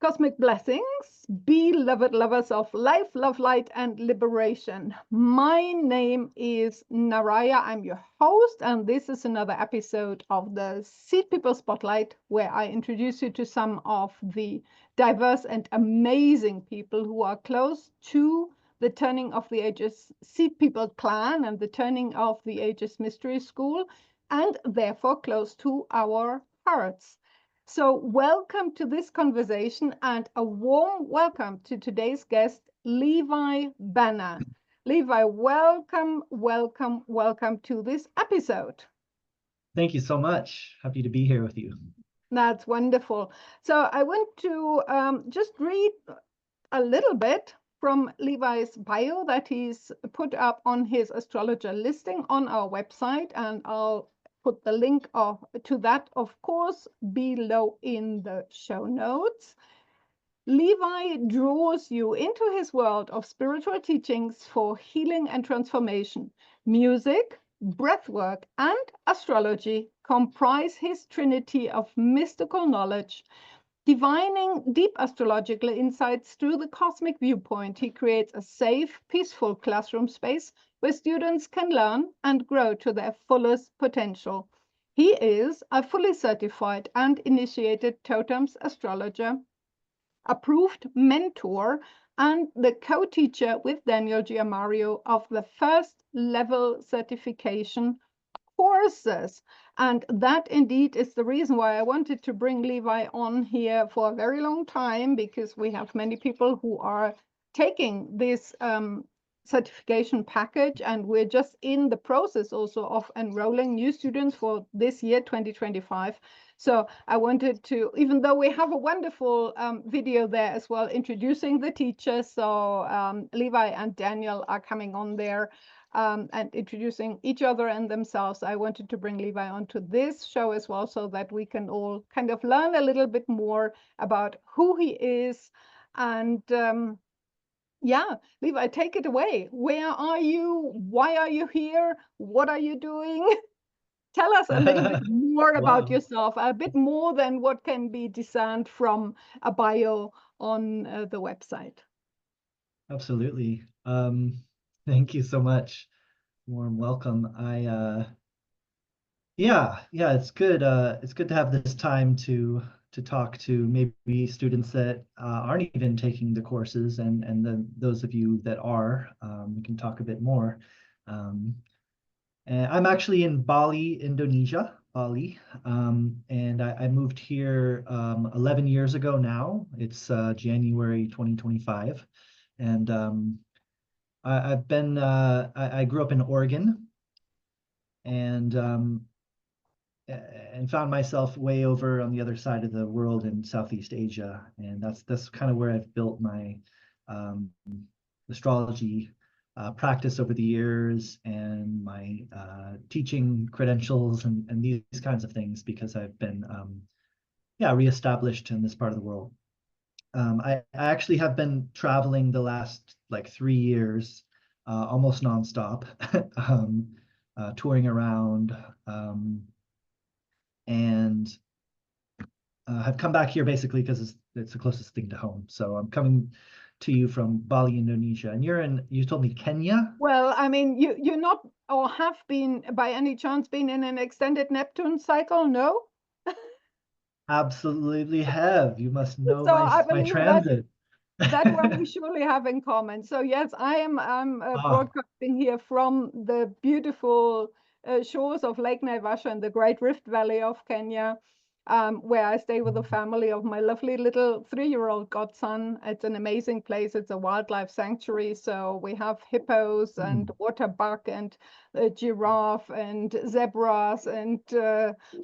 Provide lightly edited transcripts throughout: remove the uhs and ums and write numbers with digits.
Cosmic blessings, beloved lovers of life, love, light, and liberation. My name is Naraya. I'm your host, and this is another episode of the Seed People Spotlight, where I introduce you to some of the diverse and amazing people who are close to the Turning of the Ages Seed People clan and the Turning of the Ages Mystery School, and therefore close to our hearts. So welcome to this conversation and a warm welcome to today's guest, Levi Banner. Levi, welcome to this episode. Thank you so much. Happy to be here with you. That's wonderful. So I want to just read a little bit from Levi's bio that he's put up on his astrologer listing on our website, and I'll put the link to that, of course, below in the show notes. Levi draws you into his world of spiritual teachings for healing and transformation. Music, breathwork, and astrology comprise his trinity of mystical knowledge. Divining deep astrological insights through the cosmic viewpoint, he creates a safe, peaceful classroom space where students can learn and grow to their fullest potential. He is a fully certified and initiated TOTAMS Astrologer, approved mentor, and the co-teacher with Daniel Giamario of the first level certification courses. And that indeed is the reason why I wanted to bring Levi on here for a very long time, because we have many people who are taking this certification package, and we're just in the process also of enrolling new students for this year 2025. So I wanted to, even though we have a wonderful video there as well introducing the teachers, so Levi and Daniel are coming on there and introducing each other and themselves. I wanted to bring Levi onto this show as well, so that we can all kind of learn a little bit more about who he is. And yeah, Levi, take it away. Where are you? Why are you here? What are you doing? Tell us a little bit more about yourself, a bit more than what can be discerned from a bio on the website. Absolutely. Thank you so much. Warm welcome. Yeah, it's good. It's good to have this time to talk to maybe students that aren't even taking the courses, and then those of you that are, we can talk a bit more. And I'm actually in Bali, Indonesia, Bali, and I moved here 11 years ago now. It's January 2025, and I've been I grew up in Oregon, and found myself way over on the other side of the world in Southeast Asia, and that's kind of where I've built my astrology practice over the years, and my teaching credentials, and these kinds of things, because I've been reestablished in this part of the world. I actually have been traveling the last like 3 years, almost nonstop, touring around, and have come back here basically because it's the closest thing to home. So I'm coming to you from Bali, Indonesia, and you told me Kenya? Well, I mean, you're not, or have been by any chance been in an extended Neptune cycle? No? Absolutely have. You must know So my transit. That one we surely have in common. So yes, I'm broadcasting here from the beautiful shores of Lake Naivasha in the Great Rift Valley of Kenya, where I stay with a family of my lovely little 3-year-old godson. It's an amazing place. It's a wildlife sanctuary. So we have hippos and water buck and giraffe and zebras and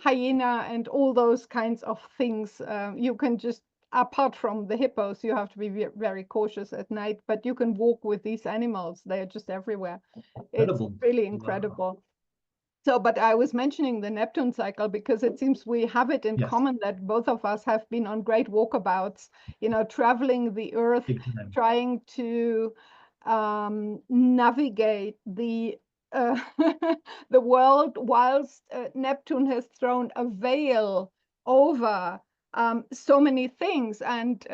hyena and all those kinds of things. You can just, apart from the hippos, you have to be very cautious at night, but you can walk with these animals. They're just everywhere. Incredible. It's really incredible. Wow. So, but I was mentioning the Neptune cycle because it seems we have it in common that both of us have been on great walkabouts, traveling the earth, trying to navigate the the world, whilst Neptune has thrown a veil over so many things and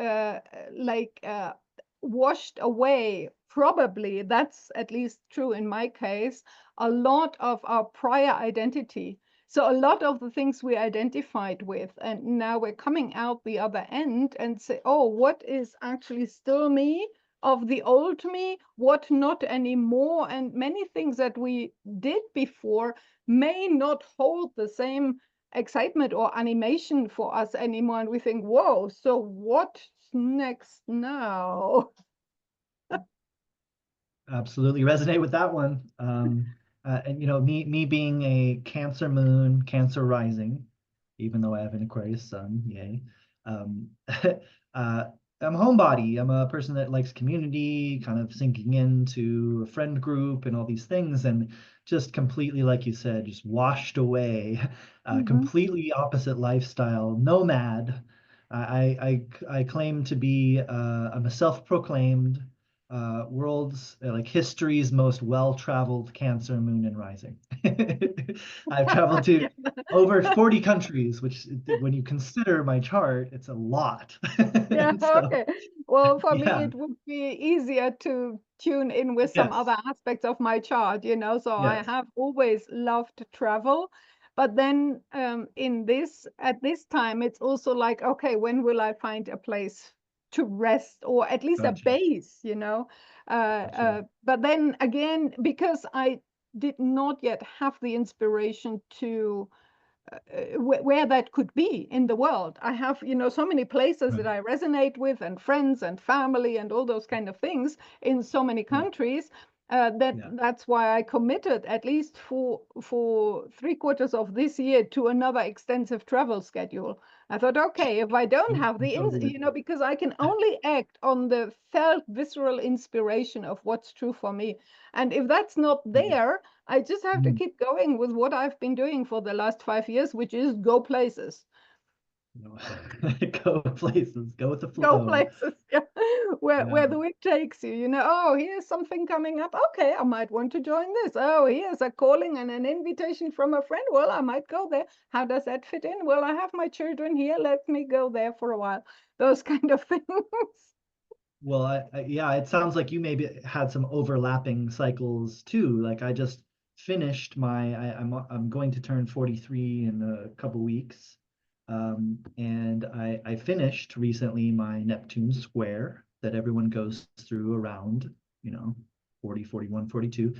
washed away. Probably that's at least true in my case, a lot of our prior identity. So a lot of the things we identified with, and now we're coming out the other end and say, oh, what is actually still me of the old me, what not anymore, and many things that we did before may not hold the same excitement or animation for us anymore. And we think, whoa, so what's next now? Absolutely resonate with that one. And me being a Cancer moon, Cancer rising, even though I have an Aquarius sun, yay. Um, I'm a homebody. I'm a person that likes community, kind of sinking into a friend group and all these things, and just completely, like you said, just washed away. Completely opposite lifestyle, nomad. I claim to be. I'm a self-proclaimed world's like history's most well-traveled Cancer moon and rising. I've traveled to over 40 countries, which when you consider my chart, it's a lot. Yeah, So, okay. Well, for me, yeah, it would be easier to tune in with some yes, other aspects of my chart, so I yes, have always loved travel. But then at this time, it's also like, okay, when will I find a place to rest or at least a gotcha, base? gotcha. But then again, because I did not yet have the inspiration to where that could be in the world. I have, so many places Right. that I resonate with, and friends and family and all those kind of things in so many Yeah, countries. yeah. That's why I committed at least for 3/4 of this year to another extensive travel schedule. I thought, okay, if I don't have I'm totally with you. because I can only act on the felt visceral inspiration of what's true for me. And if that's not Mhm. there, I just have to Mhm. keep going with what I've been doing for the last 5 years, which is go places. Go places, go with the Go flow. places, yeah. Where Yeah. the wind takes you. Oh, here's something coming up. Okay, I might want to join this. Oh, here's a calling and an invitation from a friend. Well, I might go there. How does that fit in? Well, I have my children here. Let me go there for a while. Those kind of things. Well, yeah, it sounds like you maybe had some overlapping cycles too. Like I just finished I'm going to turn 43 in a couple weeks. And I finished recently my Neptune square that everyone goes through around, 40, 41, 42.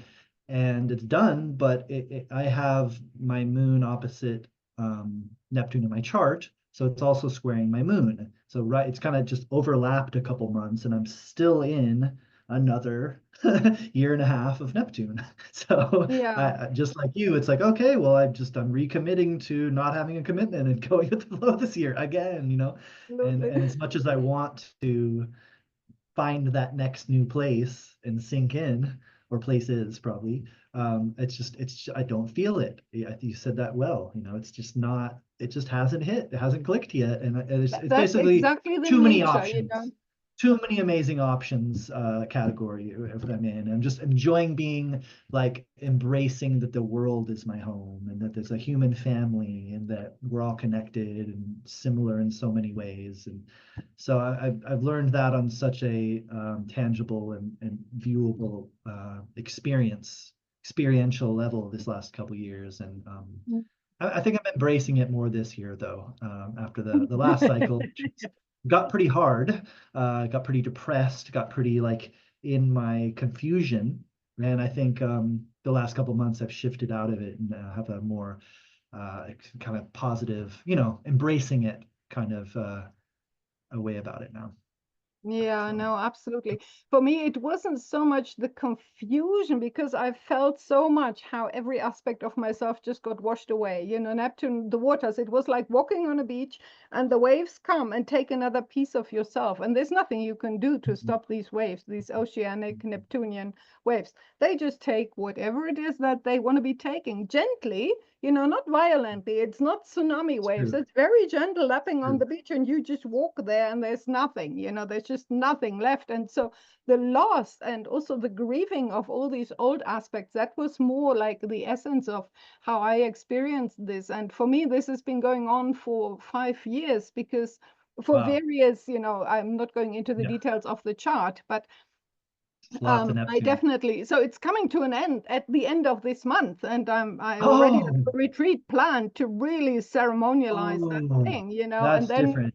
And it's done, but I have my moon opposite Neptune in my chart, so it's also squaring my moon. So right, it's kind of just overlapped a couple months, and I'm still in another year and a half of Neptune. So Yeah, just like you, it's like, okay, well, I'm recommitting to not having a commitment and going with the flow this year again. absolutely. And as much as I want to find that next new place and sink in, or places probably, I don't feel it. You said that well. It's just not, it just hasn't hit, it hasn't clicked yet, and it's That's basically exactly the too many nature. options, too many amazing options category if I'm in. I'm just enjoying being like embracing that the world is my home and that there's a human family and that we're all connected and similar in so many ways. And so I've learned that on such a tangible and viewable experiential level this last couple years. And I think I'm embracing it more this year, though, after the last cycle, which got pretty hard, got pretty depressed, got pretty like in my confusion. And I think the last couple months I've shifted out of it and have a more kind of positive, embracing it kind of a way about it now. Yeah, So no, absolutely. For me, it wasn't so much the confusion because I felt so much how every aspect of myself just got washed away. Neptune, the waters, it was like walking on a beach and the waves come and take another piece of yourself. And there's nothing you can do to stop these waves, these oceanic Neptunian waves. They just take whatever it is that they want to be taking gently, not violently. It's not tsunami waves. True. It's very gentle lapping on True. the beach, and you just walk there and there's nothing, there's just nothing left. And so the loss and also the grieving of all these old aspects, that was more like the essence of how I experienced this. And for me, this has been going on for 5 years because for Wow. various, I'm not going into the Yeah. details of the chart, but Lots of I Neptune. definitely, so it's coming to an end at the end of this month, and I already have Oh, a retreat planned to really ceremonialize that oh, thing, and that's then different.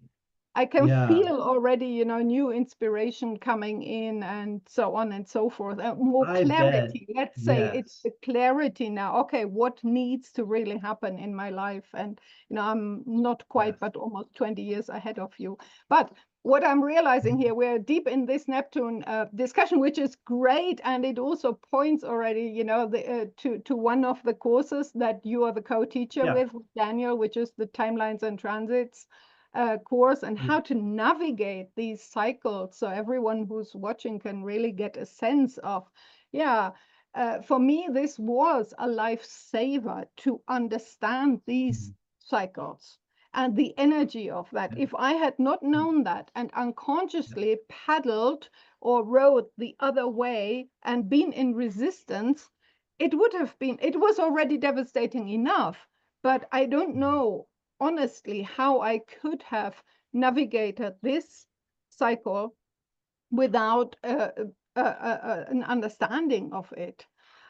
I can Yeah, feel already, new inspiration coming in and so on and so forth, and more I bet. clarity. Let's say it's Yes. the clarity now. Okay, what needs to really happen in my life? And, I'm not quite, Yes. but almost 20 years ahead of you. But what I'm realizing here, we're deep in this Neptune discussion, which is great. And it also points already, to one of the courses that you are the co-teacher Yeah. with Daniel, which is the timelines and transits course, and how to navigate these cycles so everyone who's watching can really get a sense of, for me, this was a lifesaver to understand these Mhm. cycles and the energy of that. Yeah. If I had not known that and unconsciously paddled or rode the other way and been in resistance, it was already devastating enough. But I don't know honestly how I could have navigated this cycle without an understanding of it.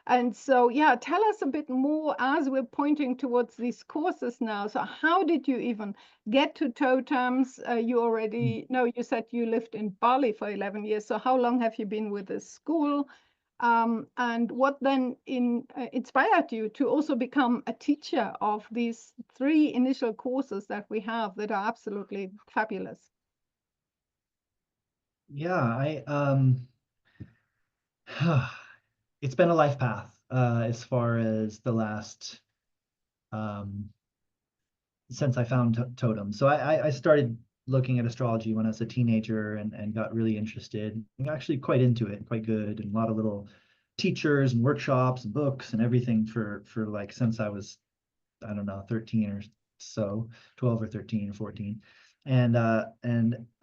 And so, yeah, tell us a bit more as we're pointing towards these courses now. So how did you even get to totems? You Mm. already, no, you said you lived in Bali for 11 years. So how long have you been with this school? And what then inspired you to also become a teacher of these 3 initial courses that we have that are absolutely fabulous? Yeah, it's been a life path as far as the last um since I found totems. So I started looking at astrology when I was a teenager and got really interested. I'm actually quite into it, quite good, and a lot of little teachers and workshops and books and everything for like since I was, I don't know, 13 or so, 12 or 13 or 14. And I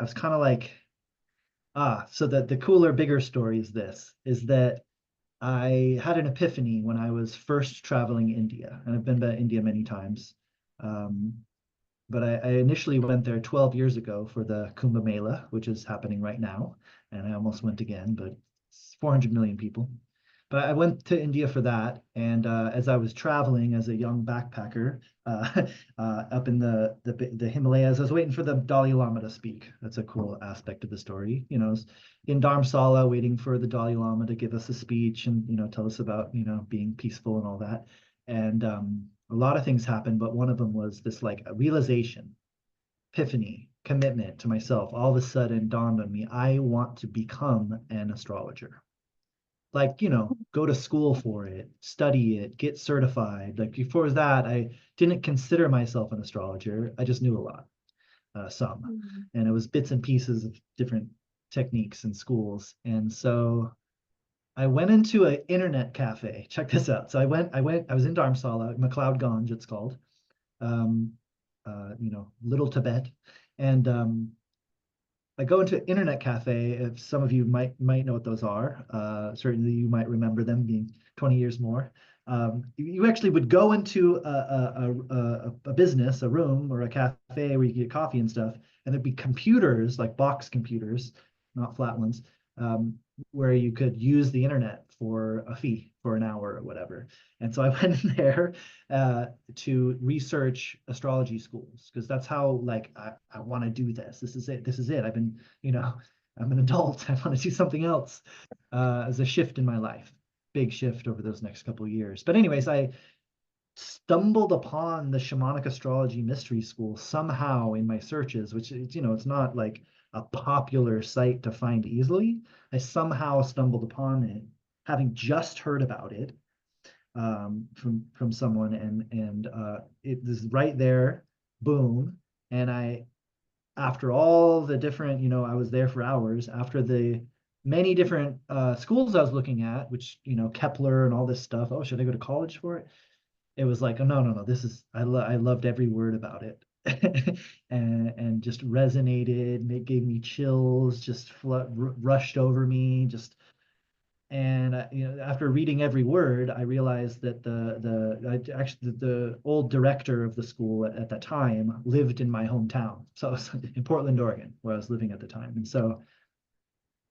was kind of like, so the cooler, bigger story is this, is that I had an epiphany when I was first traveling India, and I've been to India many times. Um, but I initially went there 12 years ago for the Kumbh Mela, which is happening right now. And I almost went again, but it's 400 million people. But I went to India for that. And as I was traveling as a young backpacker up in the Himalayas, I was waiting for the Dalai Lama to speak. That's a cool aspect of the story. I was in Dharamsala waiting for the Dalai Lama to give us a speech and, tell us about, being peaceful and all that. And a lot of things happened, but one of them was this like a realization, epiphany, commitment to myself. All of a sudden dawned on me, I want to become an astrologer. Like, go to school for it, study it, get certified. Like before that, I didn't consider myself an astrologer. I just knew a lot, some. Mm. And it was bits and pieces of different techniques and schools. And so I went into an internet cafe. Check this out. So I was in Dharamsala, McLeod Ganj, it's called, um, Little Tibet. And I go into an internet cafe. If some of you might know what those are, certainly you might remember them being 20 years more. You actually would go into a business, a room, or a cafe where you get coffee and stuff, and there'd be computers, like box computers, not flat ones, um, where you could use the internet for a fee for an hour or whatever. And so I went in there to research astrology schools because that's how like I want to do this. This is it. This is it. I'm an adult. I want to do something else as a shift in my life. Big shift over those next couple of years. But anyways, I stumbled upon the shamanic astrology mystery school somehow in my searches, which is, it's not like a popular site to find easily. I somehow stumbled upon it, having just heard about it from someone, and it was right there, boom. And after all the different, I was there for hours. After the many different schools I was looking at, which Kepler and all this stuff. Oh, should I go to college for it? it was like, oh, no, this is, I loved every word about it. And just resonated. It gave me chills, just rushed over me, just. And after reading every word, I realized that the old director of the school at that time lived in my hometown. So I was in Portland, Oregon, where I was living at the time. And so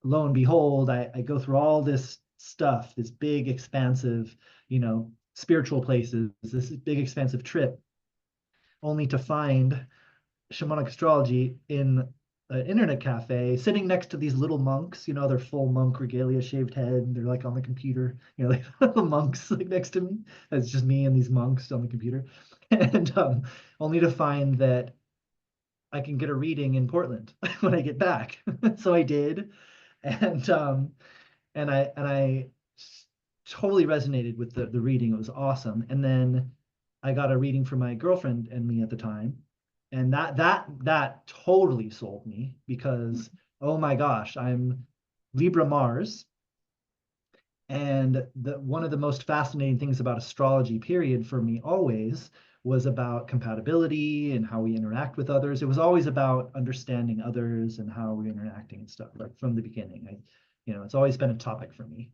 lo and behold, I go through all this stuff, this big, expansive, spiritual places, this big, expansive trip, only to find shamanic astrology in an internet cafe, sitting next to these little monks. They're full monk regalia, shaved head. They're like on the computer, like the monks like next to me. It's just me and these monks on the computer, and only to find that I can get a reading in Portland when I get back. So I did, and I totally resonated with the reading. It was awesome. And then I got a reading for my girlfriend and me at the time, and that totally sold me because, oh my gosh, I'm Libra Mars, and one of the most fascinating things about astrology, period, for me always was about compatibility and how we interact with others. It was always about understanding others and how we're interacting and stuff, like from the beginning. It's always been a topic for me.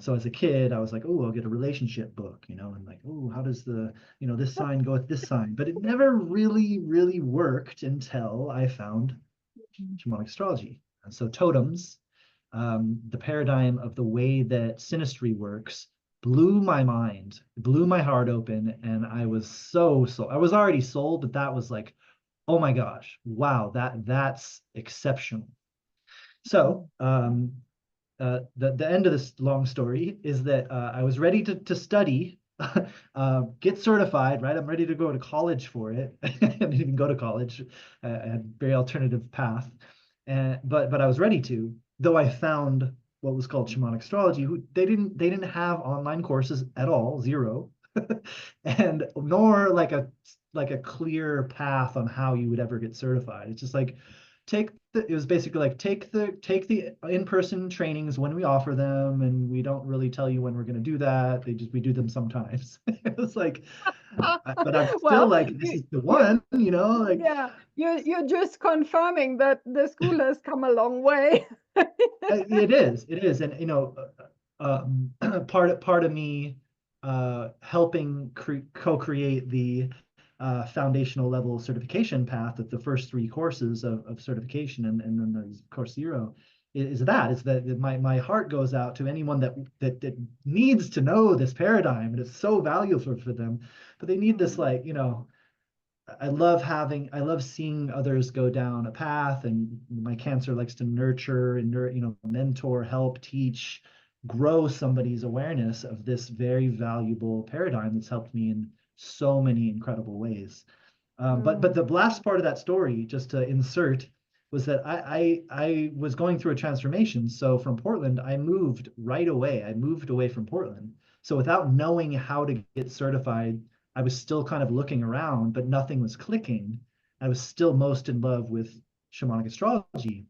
So as a kid, I was like, oh, I'll get a relationship book, and like, oh, how does this sign go with this sign? But it never really, really worked until I found shamanic astrology. And so totems, the paradigm of the way that synastry works, blew my mind, blew my heart open. And I was so, I was already sold, but that was like, oh my gosh, wow, that's exceptional. So the end of this long story is that I was ready to study, get certified, right? I'm ready to go to college for it. I didn't even go to college. I had a very alternative path, but I was ready to. Though I found what was called shamanic astrology, who they didn't have online courses at all, zero, and nor like a clear path on how you would ever get certified. It's just like it was basically like take the in-person trainings when we offer them, and we don't really tell you when we're going to do that. We do them sometimes. It was like, but I'm still Well, like, this is the one, like. yeah, you're just confirming that the school has come a long way. It is, and part of me helping co-create the foundational level certification path at the first three courses of certification, and then there's course zero, is that my heart goes out to anyone that needs to know this paradigm, and it's so valuable for them, but they need this, like, I love seeing others go down a path, and my Cancer likes to nurture and mentor, help, teach, grow somebody's awareness of this very valuable paradigm that's helped me in so many incredible ways. But the last part of that story, just to insert, was that I was going through a transformation. So from Portland, I moved right away. I moved away from Portland. So without knowing how to get certified, I was still kind of looking around, but nothing was clicking. I was still most in love with shamanic astrology.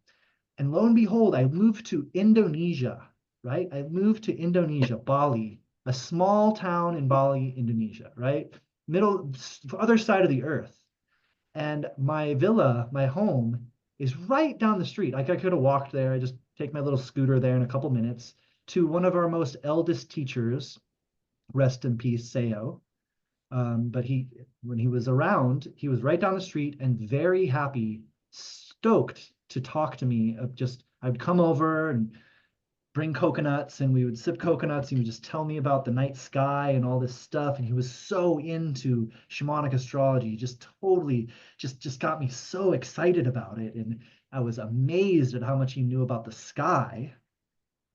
And lo and behold, I moved to Indonesia, right? I moved to Indonesia, Bali, a small town in Bali, Indonesia, right? Other side of the earth. And my villa, my home, is right down the street. Like, I could have walked there. I just take my little scooter there in a couple minutes to one of our most eldest teachers, rest in peace, Seo. But when he was around, he was right down the street and very happy, stoked to talk to me. I'd come over and bring coconuts, and we would sip coconuts, and he would just tell me about the night sky and all this stuff. And he was so into shamanic astrology, just totally just got me so excited about it. And I was amazed at how much he knew about the sky.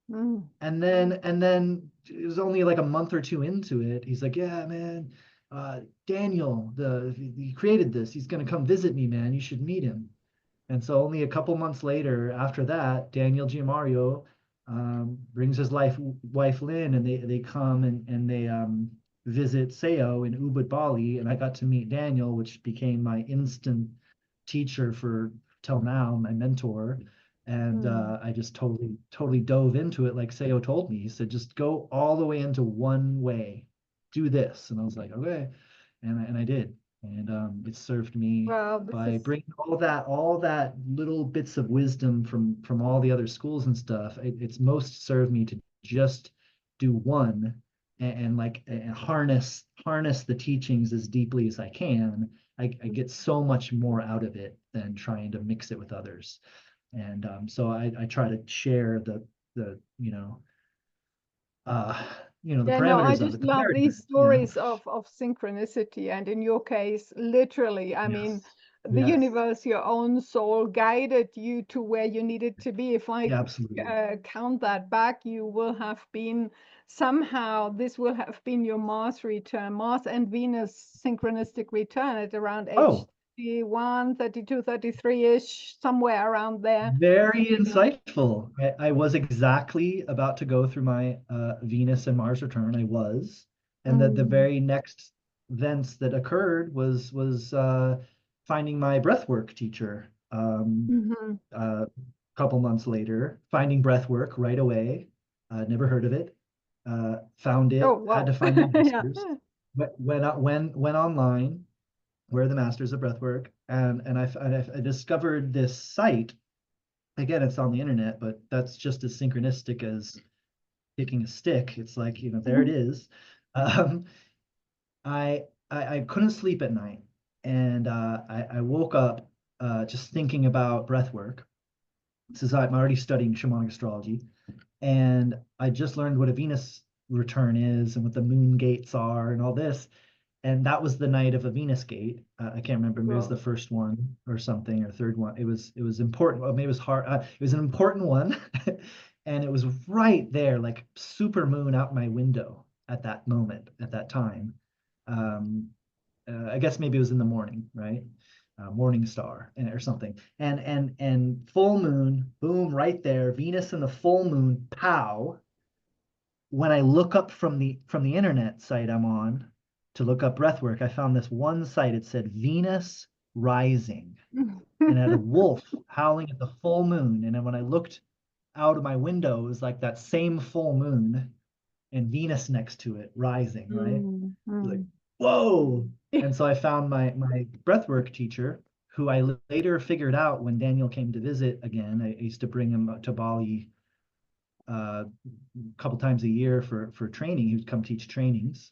And then it was only like a month or two into it, he's like, yeah, man, Daniel, he created this. He's gonna come visit me, man. You should meet him. And so only a couple months later, after that, Daniel Giamario brings his wife Lynn, and they come and they visit Seo in Ubud, Bali, and I got to meet Daniel, which became my instant teacher for till now, my mentor. And I just totally dove into it, like Seo told me. He said, just go all the way into one way. do this. And I was like, okay. And I did. And it served me Well, this by is bringing all that little bits of wisdom from all the other schools and stuff. It's most served me to just do one and like and harness the teachings as deeply as I can. I get so much more out of it than trying to mix it with others. And so I try to share the uh the Yeah, no, I parameters of just it, the love these paradigm, stories of synchronicity. And in your case, literally, I mean, Yes. the Yes. universe, your own soul guided you to where you needed to be. If I Yeah, absolutely. count that back, you will have been somehow, this will have been your Mars return, Mars and Venus synchronistic return at around age Oh, 31, 32, 33-ish, somewhere around there. very insightful. I was exactly about to go through my Venus and Mars return. I was, and that the Mm. very next events that occurred was finding my breathwork teacher. Mhm. A couple months later, finding breathwork right away. Never heard of it. Found Oh, it. Had wow. to find the Yeah. masters. Went online. Where are the masters of breathwork? And I discovered this site. Again, it's on the internet, but that's just as synchronistic as picking a stick. It's like, there it is. Um, I couldn't sleep at night, and I woke up just thinking about breathwork. Since I'm already studying shamanic astrology, and I just learned what a Venus return is and what the moon gates are and all this. And that was the night of a Venus gate. I can't remember. Maybe it was the Well, first one or something, or third one. It was important. Well, maybe it was hard. It was an important one, and it was right there, like super moon out my window at that moment, at that time. Um, I guess maybe it was in the morning, right? Morning star or something. And full moon, boom, right there. Venus and the full moon, pow. When I look up from the internet site I'm on to look up breathwork, I found this one site. It said Venus rising, and it had a wolf howling at the full moon. And then when I looked out of my window, it was like that same full moon and Venus next to it rising, right? mm, Like, mm. whoa. And so I found my breathwork teacher, who I later figured out when Daniel came to visit again. I used to bring him to Bali a couple times a year for training. He would come teach trainings.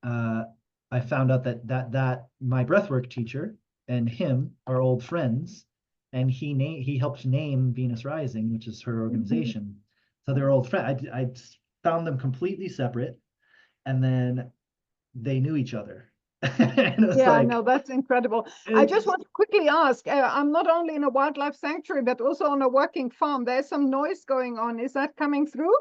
Uh, I found out that my breathwork teacher and him are old friends, and he helped name Venus Rising, which is her Mhm. organization. So they're old friends. I found them completely separate, and then they knew each other. And it was Yeah, like, no, that's incredible. I just it's want to quickly ask, I'm not only in a wildlife sanctuary, but also on a working farm. There's some noise going on. Is that coming through?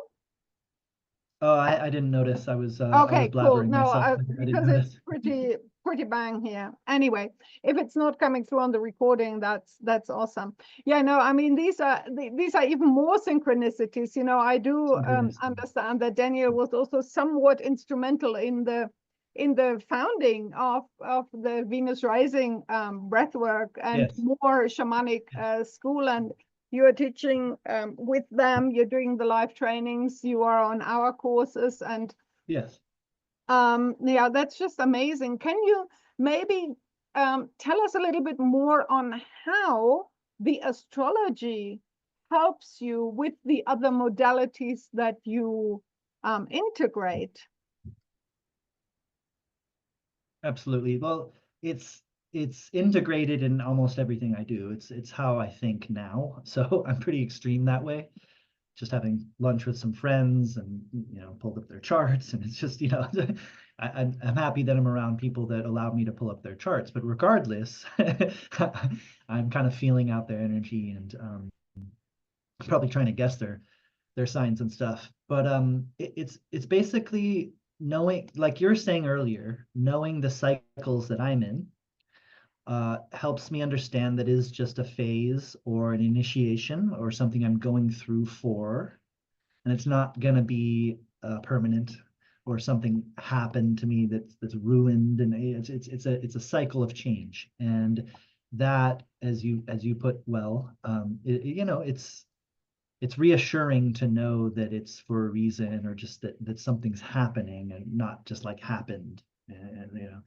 oh, I didn't notice. I was Okay, cool. blathering No, myself. I didn't because it's notice. pretty bang here. Anyway, if it's not coming through on the recording, that's awesome. Yeah, no, I mean these are even more synchronicities. I do Synchronicity. understand that Daniel was also somewhat instrumental in the founding of the Venus Rising breathwork and Yes. more shamanic school. And you are teaching with them, you're doing the live trainings, you are on our courses, and Yes. yeah, that's just amazing. Can you maybe tell us a little bit more on how the astrology helps you with the other modalities that you integrate? Absolutely. Well, it's integrated in almost everything I do. It's how I think now. So I'm pretty extreme that way. Just having lunch with some friends and pulled up their charts, and it's just I'm happy that I'm around people that allow me to pull up their charts. But regardless, I'm kind of feeling out their energy and probably trying to guess their signs and stuff. But it's basically knowing, like you were saying earlier, knowing the cycles that I'm in helps me understand that is just a phase or an initiation or something I'm going through for, and it's not gonna be permanent or something happened to me that's ruined, and it's a cycle of change. And that, as you put well, it's it's reassuring to know that it's for a reason, or just that something's happening and not just like happened. And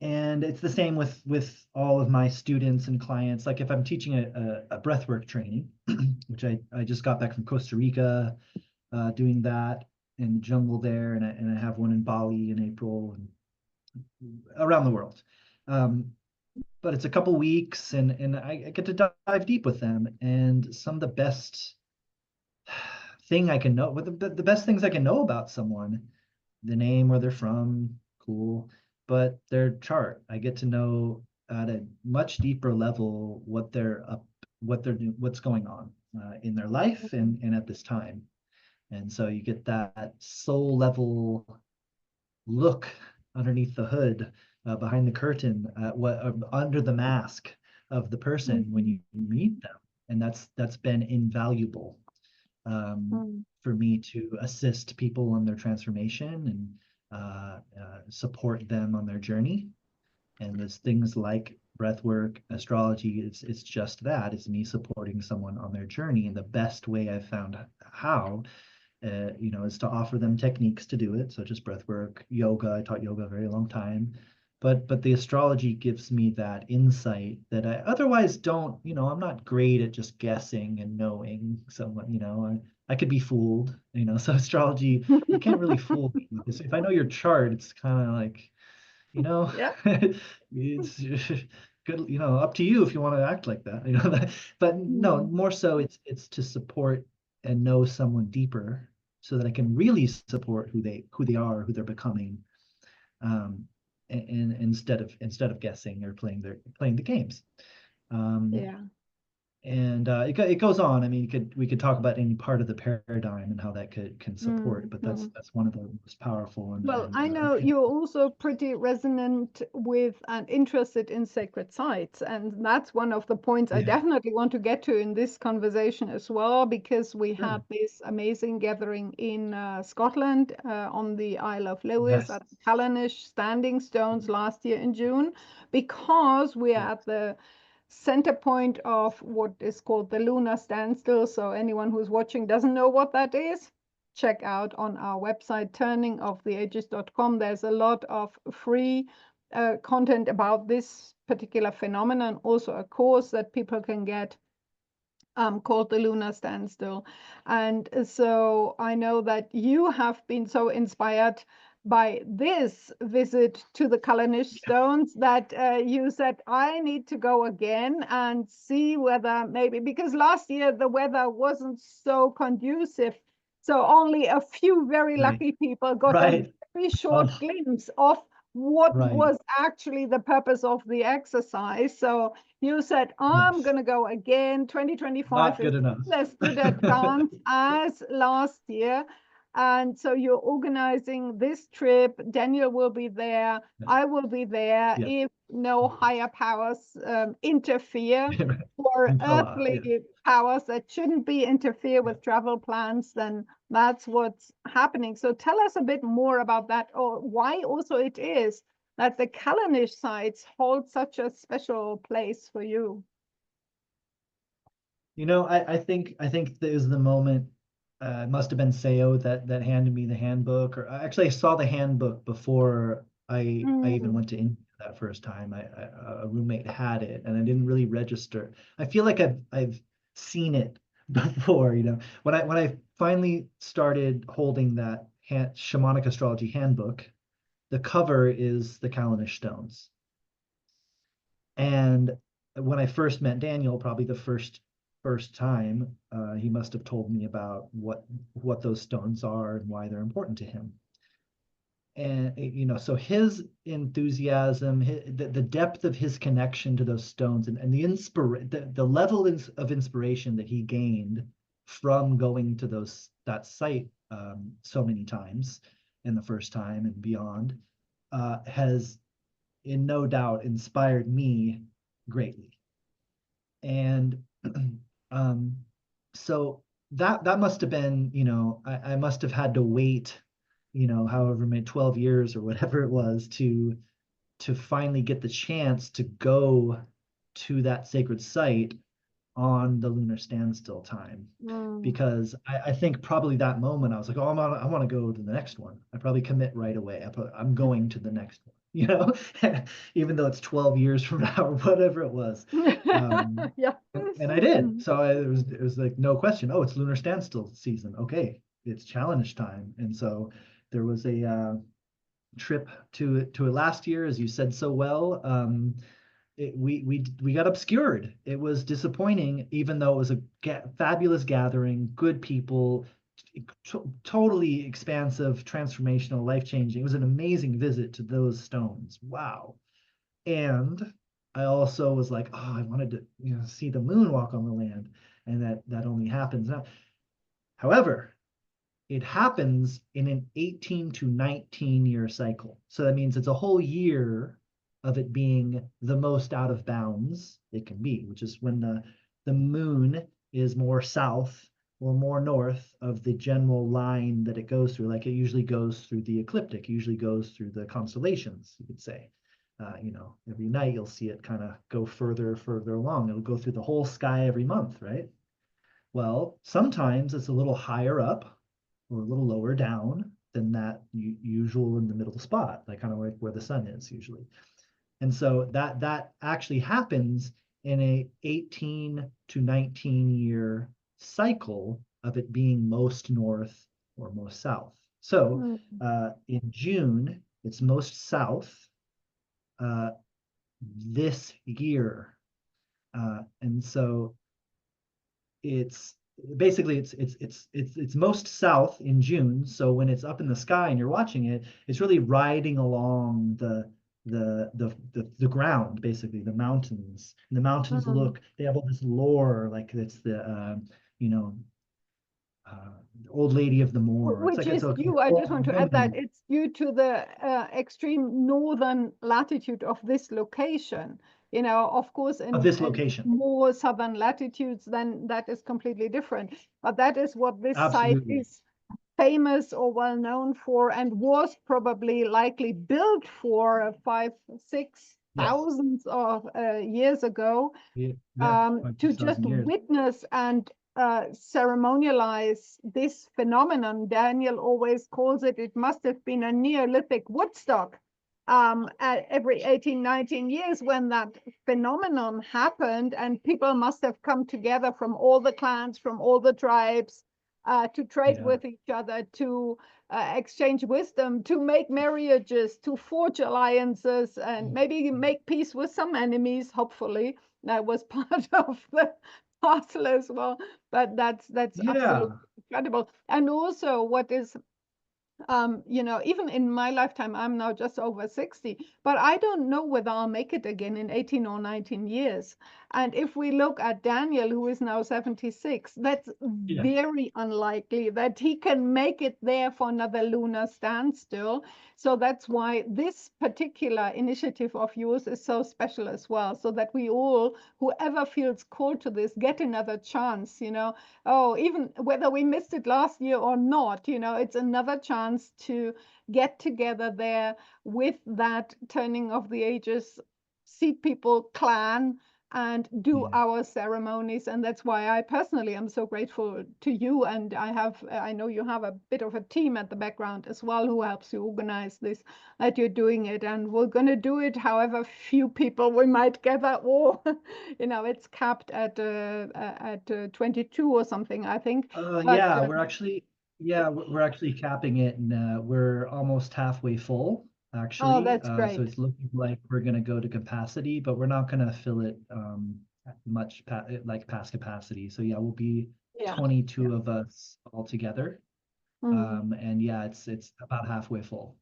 and it's the same with all of my students and clients. Like if I'm teaching a breathwork training, which I just got back from Costa Rica, doing that in the jungle there, and I have one in Bali in April, and around the world. But it's a couple weeks, and I get to dive deep with them. And some of the best thing I can know, the best things I can know about someone, the name, where they're from, cool, but their chart. I get to know at a much deeper level what they're up, what they're doing, what's going on in their life and at this time. And so you get that soul level look underneath the hood, behind the curtain, what under the mask of the person when you meet them, and that's been invaluable for me to assist people on their transformation and support them on their journey. And there's things like breathwork, astrology. It's just that. It's me supporting someone on their journey. And the best way I've found how, is to offer them techniques to do it, such as breathwork, yoga. I taught yoga a very long time. But the astrology gives me that insight that I otherwise don't. I'm not great at just guessing and knowing someone. I could be fooled. So astrology, you can't really fool me with this. If I know your chart, it's kind of like, Yeah. it's good, up to you if you want to act like that. But no, more so it's to support and know someone deeper so that I can really support who they are, who they're becoming, and instead of guessing or playing the games. Yeah. And it goes on. I mean, we could talk about any part of the paradigm and how that can support, but that's one of the most powerful Well, and I know you're also pretty resonant with and interested in sacred sites. And that's one of the points I yeah, definitely want to get to in this conversation as well, because we sure. had this amazing gathering in Scotland on the Isle of Lewis Yes, at the Callanish Standing Stones last year in June, because we are yeah, at the center point of what is called the lunar standstill. So anyone who's watching doesn't know what that is, check out on our website, turningoftheages.com. There's a lot of free content about this particular phenomenon, also a course that people can get called the Lunar Standstill. And so I know that you have been so inspired by this visit to the Callanish stones that you said, I need to go again and see whether maybe, because last year the weather wasn't so conducive. So only a few very right, lucky people got a right. very short Oh, glimpse of what right. was actually the purpose of the exercise. So you said, I'm Yes. going to go again. 2025 Not is good enough. as good a chance as last year. And so you're organizing this trip. Daniel will be there. I will be there Yeah. if no higher powers interfere, or Impala. earthly Yeah. powers that shouldn't be interfere with travel plans, then that's what's happening. So tell us a bit more about that, or why also it is that the Callanish sites hold such a special place for you. I think there's the moment. It must have been Seo that handed me the handbook, or actually I saw the handbook before I even went to India that first time. A roommate had it, and I didn't really register. I feel like I've seen it before. When I finally started holding that shamanic astrology handbook, the cover is the Callanish stones. And when I first met Daniel, probably the first time, he must have told me about what those stones are and why they're important to him. And so his enthusiasm, the depth of his connection to those stones, and the level of inspiration that he gained from going to that site so many times, in the first time and beyond, has in no doubt inspired me greatly. And um, so that must have been, I must have had to wait, however many 12 years or whatever it was to finally get the chance to go to that sacred site on the lunar standstill time. Because I think probably that moment I was like, oh, I want to go to the next one. I probably commit right away. I'm going to the next one, you know, even though it's 12 years from now or whatever it was. Yeah. And I did. So it was like no question. Oh, it's lunar standstill season. Okay, it's challenge time. And so there was a trip to it last year, as you said so well. We got obscured. It was disappointing, even though it was a fabulous gathering, good people, totally expansive, transformational, life-changing. It was an amazing visit to those stones. Wow. And I also was like, oh, I wanted to, see the moon walk on the land, and that only happens now. However, it happens in an 18 to 19 year cycle. So that means it's a whole year of it being the most out of bounds it can be, which is when the moon is more south or more north of the general line that it goes through. Like it usually goes through the ecliptic, usually goes through the constellations, you could say. Every night you'll see it kind of go further along. It'll go through the whole sky every month, right? Well, sometimes it's a little higher up or a little lower down than that usual in the middle spot, like kind of like where the sun is usually. And so that actually happens in a 18 to 19 year cycle of it being most north or most south. So in June, it's most south this year. And so it's basically it's most south in June. So when it's up in the sky and you're watching it, it's really riding along the ground, basically the mountains. And the mountains they have all this lore, like it's the Old Lady of the Moor. Which is due, I just want to add that it's due to the extreme northern latitude of this location. Of course, in this location, more southern latitudes, then that is completely different. But that is what this site is famous or well known for, and was probably likely built for 5,000-6,000 of years ago, to just witness and ceremonialize this phenomenon. Daniel always calls it must have been a Neolithic Woodstock at every 18-19 years when that phenomenon happened, and people must have come together from all the clans, from all the tribes, to trade with each other, to exchange wisdom, to make marriages, to forge alliances, and maybe make peace with some enemies, hopefully. That was part of the parcel as well. But that's absolutely incredible. And also what is even in my lifetime, I'm now just over 60, but I don't know whether I'll make it again in 18 or 19 years. And if we look at Daniel, who is now 76, that's very unlikely that he can make it there for another lunar standstill. So that's why this particular initiative of yours is so special as well, so that we all, whoever feels called to this, get another chance, even whether we missed it last year or not, it's another chance to get together there with that turning of the ages, seed people clan, and do our ceremonies. And that's why I personally am so grateful to you. And I know you have a bit of a team at the background as well who helps you organize this, that you're doing it. And we're going to do it however few people we might gather, or it's capped at 22 or something, I think. We're actually capping it, and we're almost halfway full, actually. Oh, that's great. So it's looking like we're going to go to capacity, but we're not going to fill it much past capacity. So we'll be 22 of us all together. And it's about halfway full.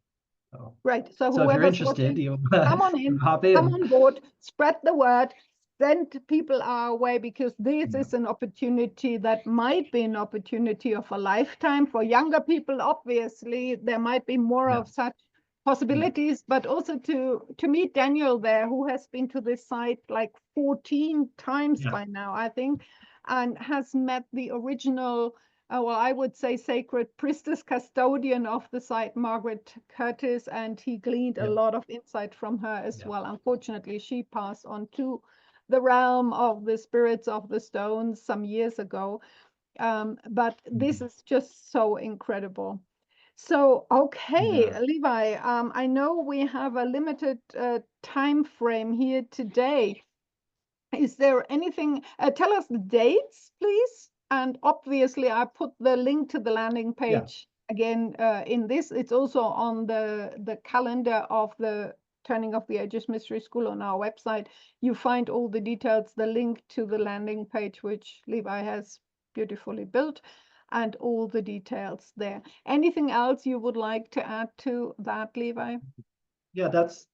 So. Right. So if you're interested, you come on in, hop in. Come on board, spread the word, send people our way, because this is an opportunity that might be an opportunity of a lifetime. For younger people, obviously, there might be more of such possibilities, but also to meet Daniel there, who has been to this site like 14 times by now, I think, and has met the original I would say sacred priestess custodian of the site, Margaret Curtis, and he gleaned a lot of insight from her as well. Unfortunately, she passed on to the realm of the spirits of the stones some years ago. But this is just so incredible. So, okay, Yeah. Levi, I know we have a limited time frame here today. Is there anything, tell us the dates, please. And obviously, I put the link to the landing Yeah. page again in this. It's also on the calendar of the Turning of the Ages Mystery School on our website. You find all the details, the link to the landing page, which Levi has beautifully built, and all the details there. Anything else you would like to add to that, Levi? Yeah, that's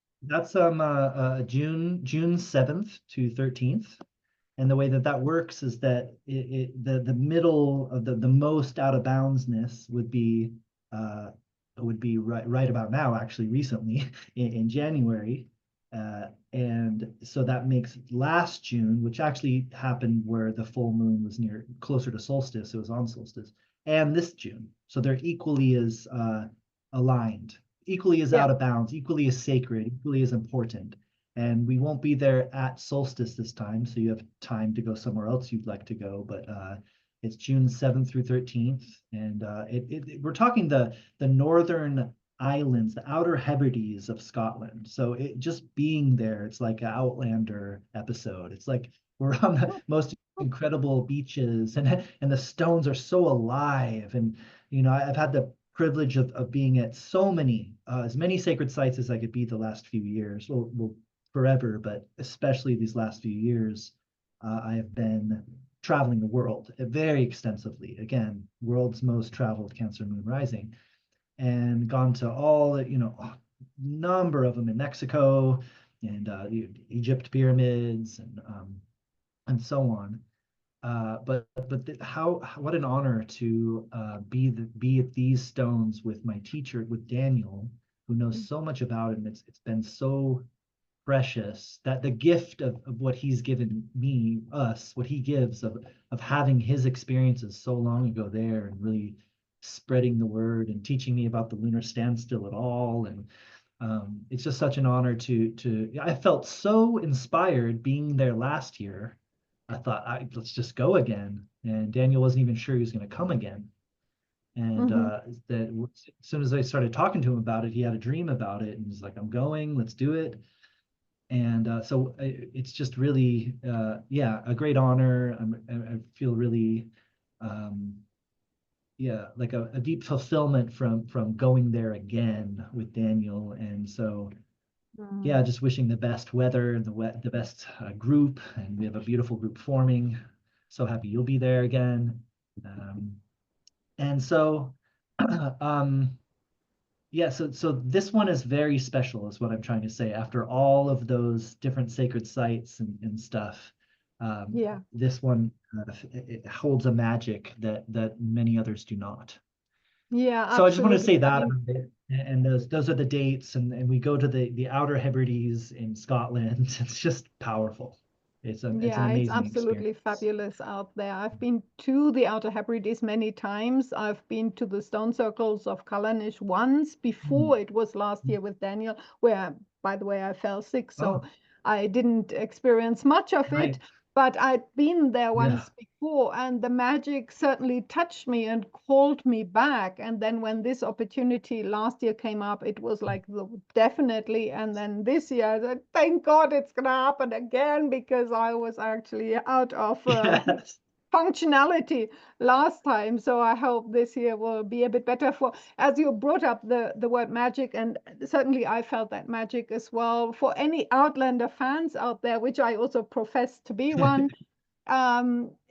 June 7th to 13th. And the way that that works is that the middle of the most out of boundsness would be right about now, actually recently in January. And so that makes last June, which actually happened where the full moon was closer to solstice, it was on solstice, and this June. So they're equally as aligned, equally as Yeah. out of bounds, equally as sacred, equally as important. And we won't be there at solstice this time, so you have time to go somewhere else you'd like to go. But it's June 7th through 13th, and we're talking the northern islands, the Outer Hebrides of Scotland. So it just being there, it's like an Outlander episode. It's like we're on the most incredible beaches, and the stones are so alive. And I've had the privilege of being at so many, as many sacred sites as I could be the last few years. Well, forever, but especially these last few years, I have been traveling the world very extensively. Again, world's most traveled Cancer moon rising, and gone to all the, number of them in Mexico and the Egypt pyramids and so on. But what an honor to be at these stones with my teacher, with Daniel, who knows so much about it, and it's been so precious that the gift of what he's given me, us, what he gives of having his experiences so long ago there and really spreading the word and teaching me about the lunar standstill at all. And it's just such an honor I felt so inspired being there last year. I thought, let's just go again. And Daniel wasn't even sure he was going to come again. And that as soon as I started talking to him about it, he had a dream about it and he's like, I'm going, let's do it. And so it's just really, a great honor. I feel really, like a deep fulfillment from going there again with Daniel. And so, just wishing the best weather, the best group, and we have a beautiful group forming. So happy you'll be there again. And so, so this one is very special, is what I'm trying to say. After all of those different sacred sites and stuff, this one it holds a magic that many others do not. Yeah, So I just want to absolutely. say that, and those are the dates, and we go to the Outer Hebrides in Scotland. It's just powerful. It's an It's amazing absolutely experience. fabulous out there. I've been to the Outer Hebrides many times. I've been to the stone circles of Callanish once before. It was last year with Daniel, where, by the way, I fell sick, so Oh, I didn't experience much of it. right. But I'd been there Yeah. once before, and the magic certainly touched me and called me back. And then when this opportunity last year came up, it was like definitely. And then this year, I said, thank God it's going to happen again, because I was actually out of Yes. functionality last time. So I hope this year will be a bit better. For, as you brought up the word magic, and certainly I felt that magic as well. For any Outlander fans out there, which I also profess to be one,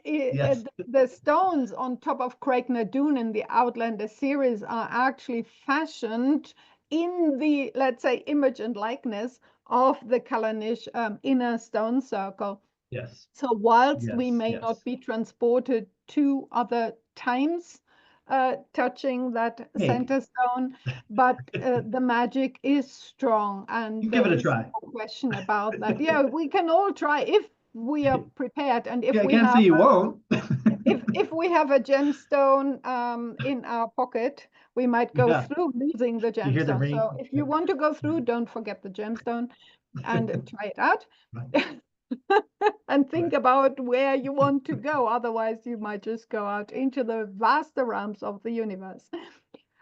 Yes. the stones on top of Craigna Dune in the Outlander series are actually fashioned in the, let's say, image and likeness of the Callanish inner stone circle. Yes. So whilst we Yes. may not Yes. be transported to other times touching that Maybe. center stone, but the magic is strong, and You give there it a is try. no question about that. Yeah, we can all try if we are prepared, and if Yeah, I we can't say have you won't. if we have a gemstone in our pocket, we might go Yeah. through losing the You hear the gemstone. So ring. if you want to go through, don't forget the gemstone and try it out. and think Right. about where you want to go. Otherwise, you might just go out into the vaster realms of the universe.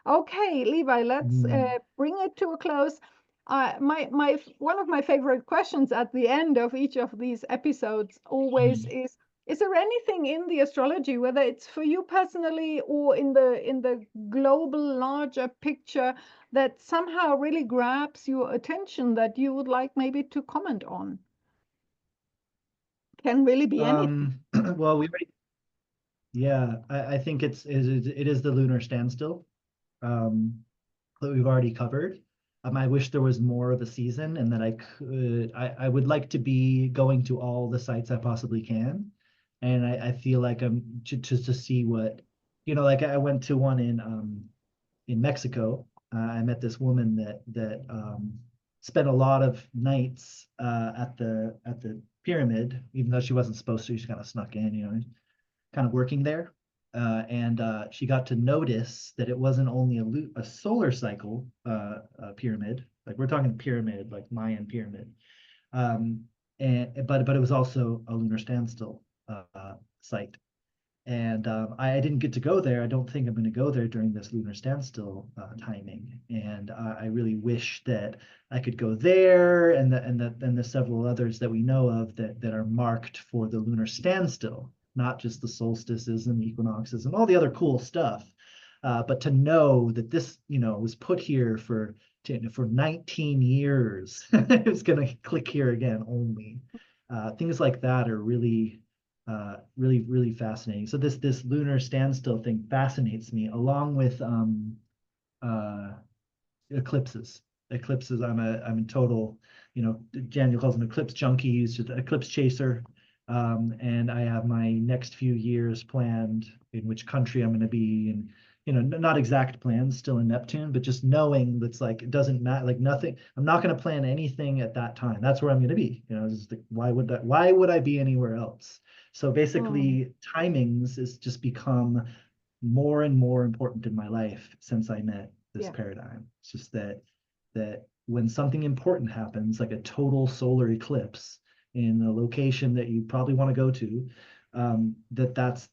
Okay, Levi, let's Mm. bring it to a close. One of my favorite questions at the end of each of these episodes always Mm. is there anything in the astrology, whether it's for you personally or in the global larger picture, that somehow really grabs your attention that you would like maybe to comment on? Can really be anything. Well, yeah, I think it is the lunar standstill. Um, that we've already covered. I wish there was more of a season and that I would like to be going to all the sites I possibly can. And I feel like I'm just to see what, like I went to one in Mexico. I met this woman that spent a lot of nights at the pyramid, even though she wasn't supposed to. She kind of snuck in, kind of working there. And she got to notice that it wasn't only a solar cycle pyramid, like we're talking pyramid, like Mayan pyramid, um, but it was also a lunar standstill site. And I didn't get to go there. I don't think I'm going to go there during this lunar standstill timing. And I really wish that I could go there and the several others that we know of that are marked for the lunar standstill, not just the solstices and equinoxes and all the other cool stuff. But to know that this, was put here for 19 years, it's going to click here again only. Things like that are really, really fascinating. So this lunar standstill thing fascinates me, along with uh, eclipses. Eclipses, I'm a total, Daniel calls them eclipse junkies, just eclipse chaser. And I have my next few years planned in which country I'm going to be, and not exact plans, still in Neptune, but just knowing that's like it doesn't matter, like nothing. I'm not going to plan anything at that time. That's where I'm going to be. It's like, why would I be anywhere else? So Mm, basically, timings has just become more and more important in my life since I met this yeah. paradigm. It's just that when something important happens, like a total solar eclipse in a location that you probably want to go to, that's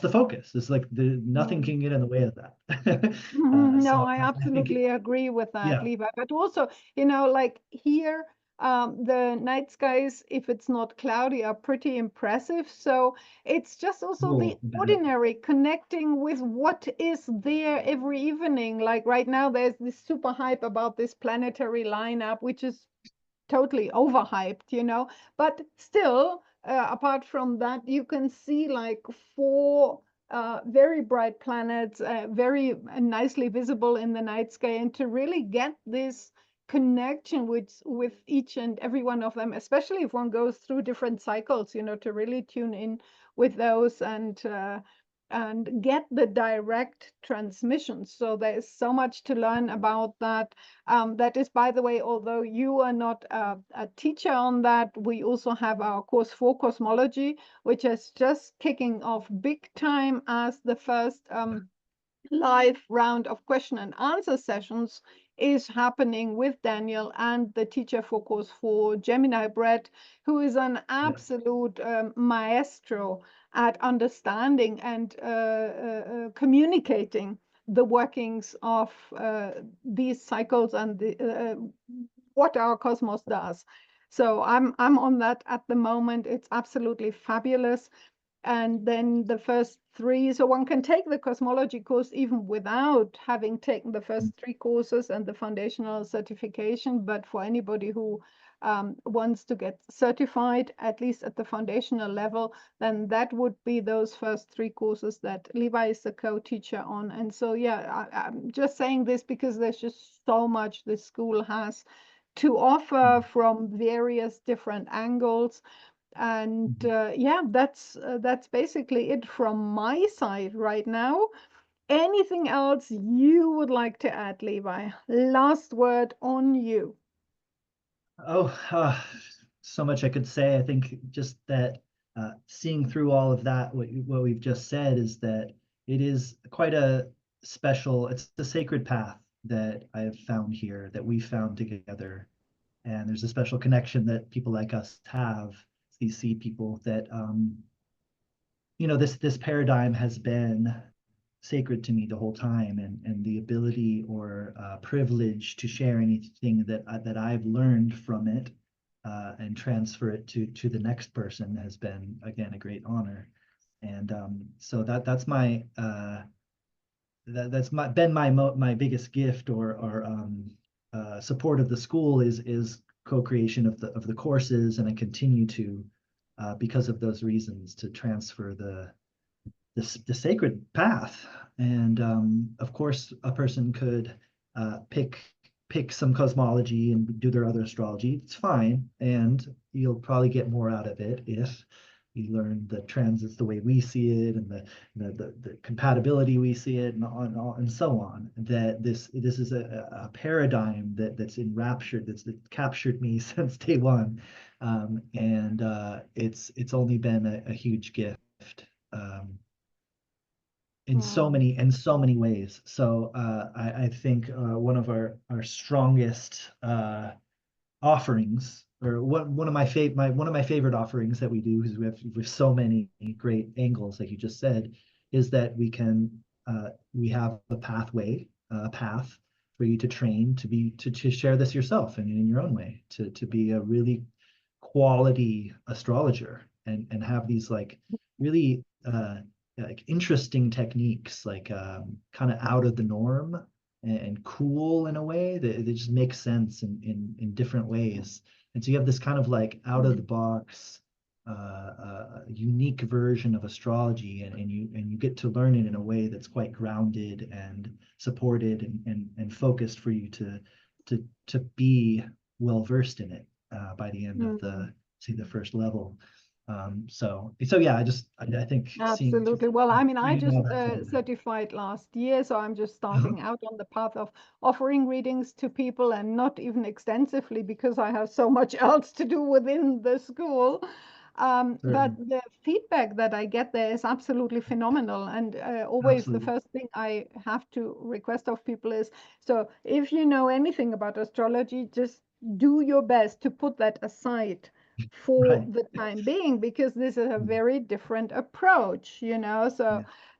the focus. It's like nothing Mm. can get in the way of that. No, So I I think, absolutely agree with that, yeah, Levi. But also, like here, the night skies, if it's not cloudy, are pretty impressive. So it's just also the cool. Bet. ordinary connecting with what is there every evening. Like right now, there's this super hype about this planetary lineup, which is totally overhyped. But still, apart from that, you can see like four very bright planets, very nicely visible in the night sky, and to really get this connection with each and every one of them, especially if one goes through different cycles, to really tune in with those and get the direct transmission. So there is so much to learn about that. That is, by the way, although you are not a teacher on that, we also have our course for cosmology, which is just kicking off big time as the first live round of question and answer sessions is happening with Daniel and the teacher for course for Gemini Brett, who is an Yeah, absolute maestro at understanding and communicating the workings of these cycles and what our cosmos does. So I'm on that at the moment. It's absolutely fabulous. And then the first three, so one can take the cosmology course even without having taken the first three courses and the foundational certification. But for anybody who wants to get certified, at least at the foundational level, then that would be those first three courses that Levi is the co-teacher on. And so, yeah, I'm just saying this because there's just so much this school has to offer from various different angles. And mhm. yeah, that's basically it from my side right now. Anything else you would like to add, Levi? Last word on you. Oh, so much I could say. I think just that seeing through all of that, what we've just said is that it is quite a special, it's a sacred path that I have found here, that we found together. And there's a special connection that people like us have, these seed people, that this paradigm has been sacred to me the whole time, and the ability or privilege to share anything that I've learned from it and transfer it to the next person has been, again, a great honor. And so that's my been my biggest gift, or support of the school is co-creation of the courses, and I continue to, because of those reasons, to transfer the sacred path. And of course, a person could pick some cosmology and do their other astrology. It's fine, and you'll probably get more out of it if you learn the transits the way we see it, and the compatibility we see it, and so on. That this is a paradigm that's enraptured, that captured me since day one, and it's only been a huge gift. In so many ways. So I think one of our strongest offerings, or one of my favorite offerings that we do, because we have so many great angles, like you just said, is that we have a path for you to train to share this yourself and in your own way, to be a really quality astrologer, and have these like really like interesting techniques, like kind of out of the norm, and cool in a way that just makes sense in different ways. And so you have this kind of like out of the box, unique version of astrology, and you get to learn it in a way that's quite grounded and supported, and focused for you to be well versed in it by the end of the first level. So yeah, I think seeing Absolutely. Well, I mean, I reading just all that from certified last year, so I'm just starting out on the path of offering readings to people, and not even extensively because I have so much else to do within the school. But certainly, the feedback that I get there is absolutely phenomenal. And always the absolutely, first thing I have to request of people is, so if you know anything about astrology, just do your best to put that aside for right. the time being, because this is a very different approach, so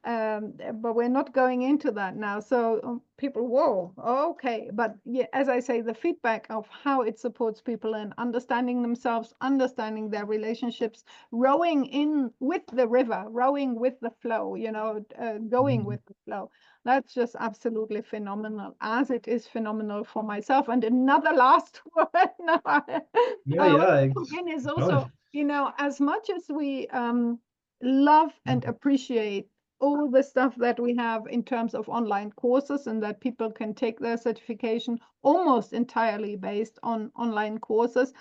Yeah, but we're not going into that now. So people, whoa, okay. But yeah, as I say, the feedback of how it supports people in understanding themselves, understanding their relationships, rowing in with the river, rowing with the flow, going mhm. with the flow. That's just absolutely phenomenal, as it is phenomenal for myself. And another last word now Yeah, I want yeah. to put in is Go ahead. also, as much as we love and appreciate all the stuff that we have in terms of online courses, and that people can take their certification almost entirely based on online courses.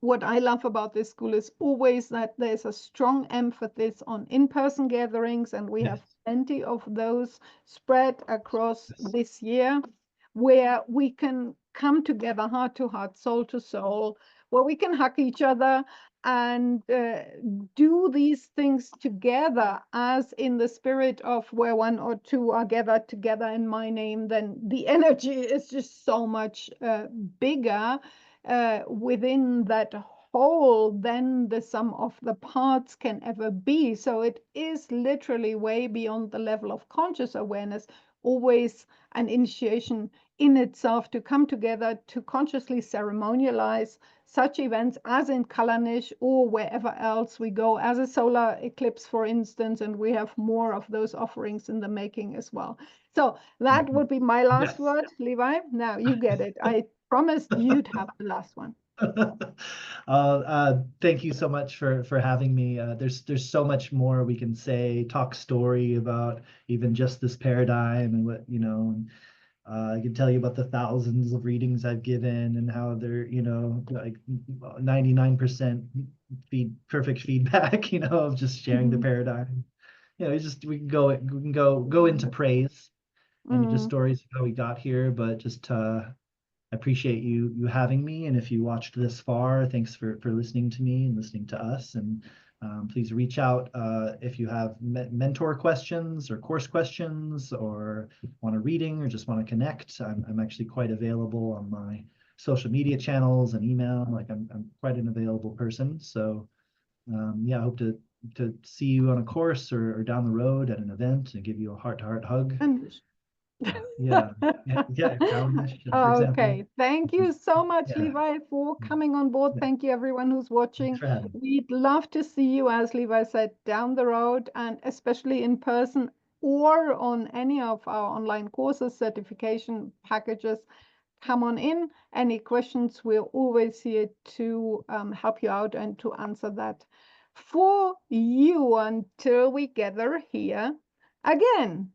What I love about this school is always that there's a strong emphasis on in-person gatherings, and we Yes, have plenty of those spread across yes. this year, where we can come together heart to heart, soul to soul, where we can hug each other and do these things together, as in the spirit of where one or two are gathered together in my name. Then the energy is just so much bigger within that whole than the sum of the parts can ever be. So it is literally way beyond the level of conscious awareness, always an initiation in itself to come together to consciously ceremonialize such events as in Kalanish or wherever else we go, as a solar eclipse, for instance, and we have more of those offerings in the making as well. So that Mhm. would be my last Yes. word, Levi. Now you get it. I promised you'd have the last one. Thank you so much for having me. There's so much more we can say, talk story about even just this paradigm, and what, and I can tell you about the thousands of readings I've given, and how they're, like 99% perfect feedback, of just sharing the Mhm. paradigm. It's just, we can go into praise and just Mm. stories of how we got here, but just I appreciate you having me. And if you watched this far, thanks for listening to me and listening to us. And please reach out if you have mentor questions or course questions, or want a reading, or just want to connect. I'm actually quite available on my social media channels and email. Like I'm quite an available person. So yeah, I hope to see you on a course or down the road at an event and give you a heart-to-heart hug. And Yeah, Cavendish, for example. okay, thank you so much, Yeah. Levi, for coming on board. Yeah. Thank you, everyone who's watching. Thanks for having me. We'd love to see you, as Levi said, down the road, and especially in person or on any of our online courses, certification packages. Come on in. Any questions, we're always here to help you out and to answer that for you until we gather here again.